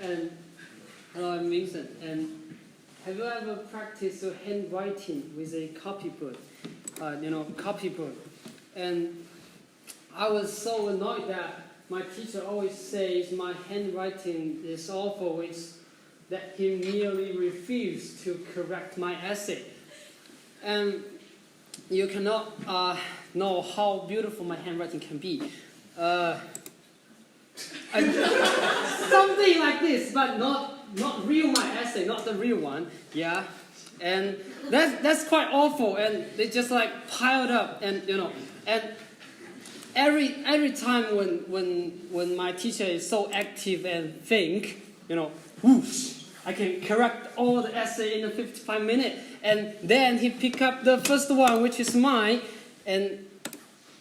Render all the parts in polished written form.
And hello, I'm Vincent. And have you ever practiced handwriting with a copybook? Copybook. And I was so annoyed that my teacher always says my handwriting is awful, that he merely refused to correct my essay. And you cannot know how beautiful my handwriting can be. Something like this, but not real my essay, not the real one. Yeah, and that's quite awful. And they just like piled up, and and every time when my teacher is so active and think, whoosh, I can correct all the essay in a 55 minutes, and then he pick up the first one, which is mine, and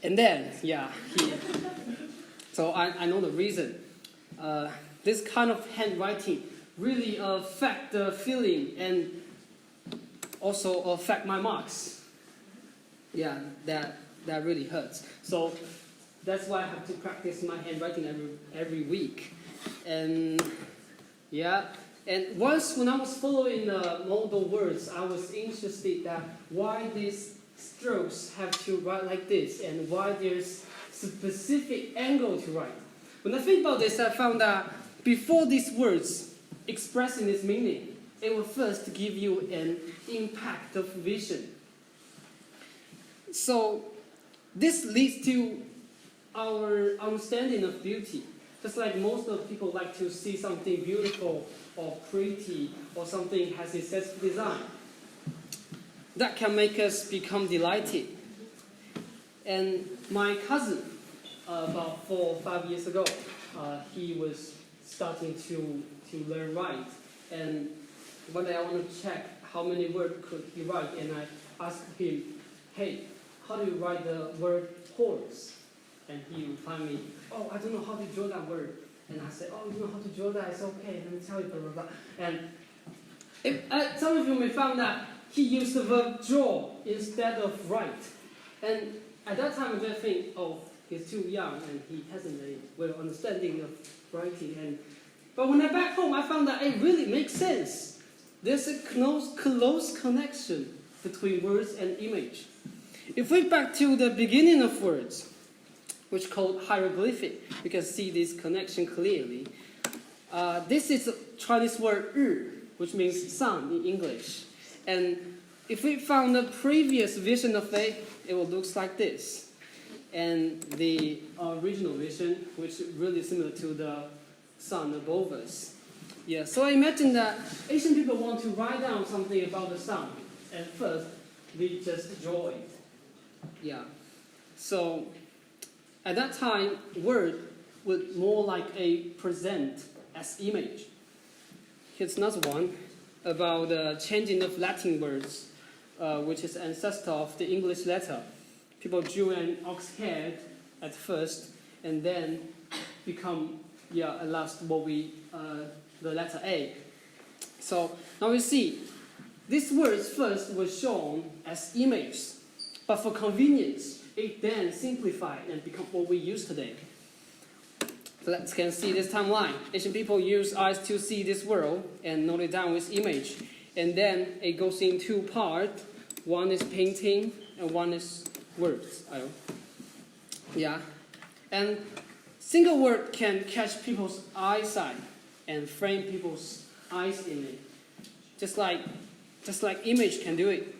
then So I know the reason. This kind of handwriting really affect the feeling and also affect my marks. Yeah, that really hurts. So that's why I have to practice my handwriting every week. And once when I was following the model words, I was interested that why these strokes have to write like this and why there's specific angle to write. When I think about this, I found that before these words expressing this meaning, it will first give you an impact of vision. So this leads to our understanding of beauty. Just like most of people like to see something beautiful or pretty or something has a sensitive design. That can make us become delighted. And my cousin, about 4 or 5 years ago, he was starting to learn write. And one day I want to check how many words could he write, and I asked him, hey, how do you write the word horse? And he would find me, oh, I don't know how to draw that word. And I said, oh, you know how to draw that? It's okay, let me tell you, blah, blah, blah. And some of you may find that he used the verb draw instead of write. And at that time, I just think, oh, he's too young and he hasn't a well understanding of writing. But when I'm back home, I found that it really makes sense. There's a close connection between words and image. If we back to the beginning of words, which is called hieroglyphic, you can see this connection clearly. This is a Chinese word 日, which means sun in English. And if we found the previous vision of it, it will look like this. And the original vision, which is really similar to the sun above us. Yeah, so I imagine that Asian people want to write down something about the sun. And first, they just draw it. Yeah. So at that time, word would more like a present as image. Here's another one about the changing of Latin words, which is ancestor of the English letter. People drew an ox head at first, and then become, at last, the letter A. So now we see, these words first were shown as images, but for convenience, it then simplified and become what we use today. So let's can see this timeline. Asian people use eyes to see this world and note it down with image. And then it goes in two parts. One is painting and one is words. Yeah. And single word can catch people's eyesight and frame people's eyes in it. Just like image can do it.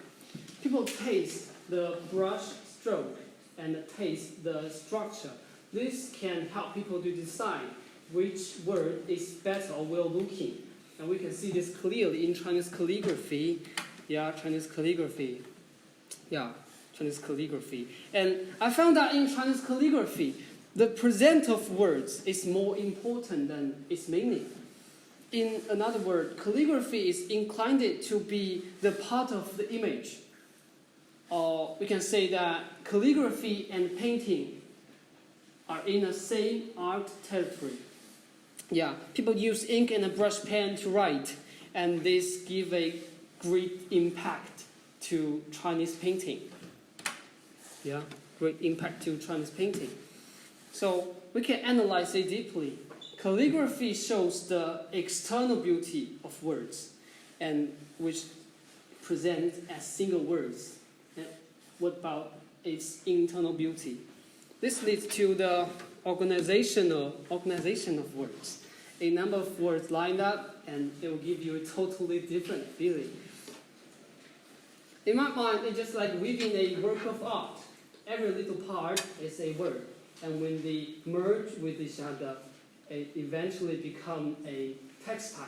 People taste the brush stroke and taste the structure. This can help people to decide which word is better or well looking. And we can see this clearly in Chinese calligraphy. Chinese calligraphy. And I found that in Chinese calligraphy, the present of words is more important than its meaning. In another word, calligraphy is inclined to be the part of the image. Or we can say that calligraphy and painting are in the same art territory. Yeah, people use ink and a brush pen to write, and this give a great impact to Chinese painting. Great impact to Chinese painting. So we can analyze it deeply. calligraphy shows the external beauty of words, and which present as single words. And what about its internal beauty? This leads to the organization of words. A number of words lined up, and it will give you a totally different feeling. In my mind, it's just like weaving a work of art. Every little part is a word, and when they merge with each other, it eventually become a textile.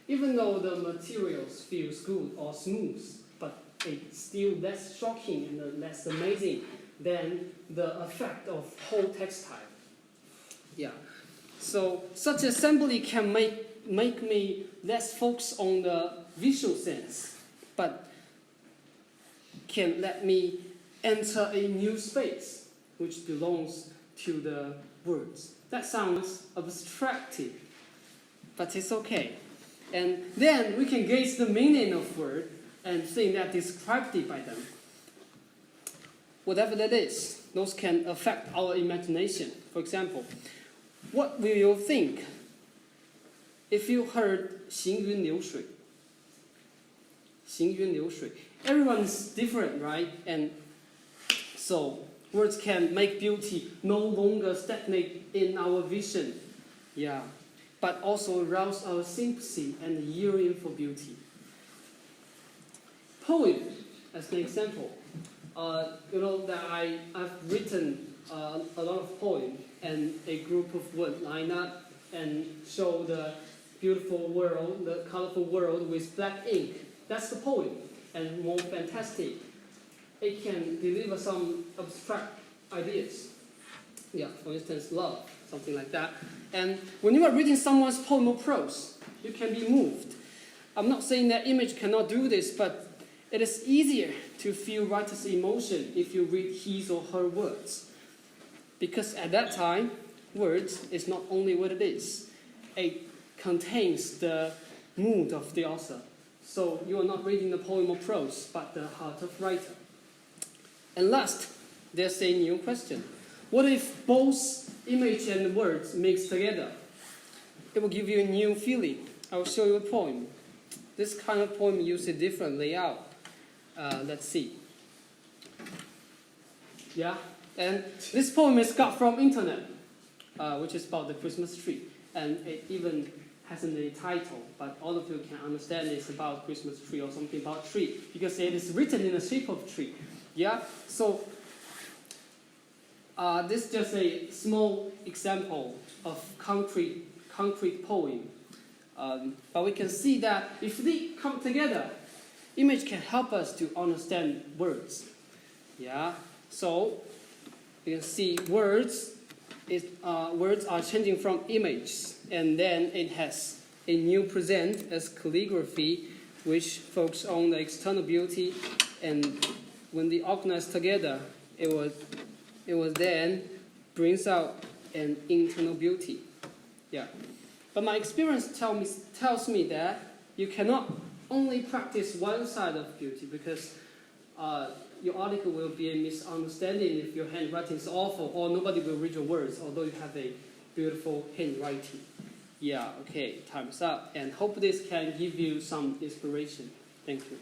Even though the materials feels good or smooth, but it's still less shocking and less amazing than the effect of whole textile. Yeah. So such assembly can make me less focus on the visual sense, but can let me enter a new space which belongs to the words. That sounds abstractive, but it's okay. And then we can gauge the meaning of word and think that described it by them. Whatever that is, those can affect our imagination. For example, what will you think if you heard 行云流水? 行云流水. Everyone's different, right? And so words can make beauty no longer stagnate in our vision, yeah, but also arouse our sympathy and yearning for beauty. Poem, as an example, you know that I've written a lot of poems, and a group of words line up and show the beautiful world, the colorful world with black ink. That's the poem, and more fantastic. It can deliver some abstract ideas. Yeah, for instance, love, something like that. And when you are reading someone's poem or prose, you can be moved. I'm not saying that image cannot do this, but it is easier to feel writer's emotion if you read his or her words. Because at that time, words is not only what it is. It contains the mood of the author. So you are not reading the poem or prose, but the heart of writer. And last, there's a new question. What if both image and words mix together? It will give you a new feeling. I will show you a poem. This kind of poem uses a different layout. Let's see. Yeah, and this poem is got from internet, which is about the Christmas tree. And it even hasn't a title, but all of you can understand it's about Christmas tree or something about tree, because it is written in the shape of tree. Yeah, so this is just a small example of concrete poem. But we can see that if they come together, image can help us to understand words. Yeah, so you can see words are changing from images, and then it has a new present as calligraphy, which focuses on the external beauty, and when they organize together, it was then brings out an internal beauty. Yeah, but my experience tells me that you cannot only practice one side of beauty, because your article will be a misunderstanding if your handwriting is awful, or nobody will read your words, although you have a beautiful handwriting. Yeah, okay, time's up, and hope this can give you some inspiration. Thank you.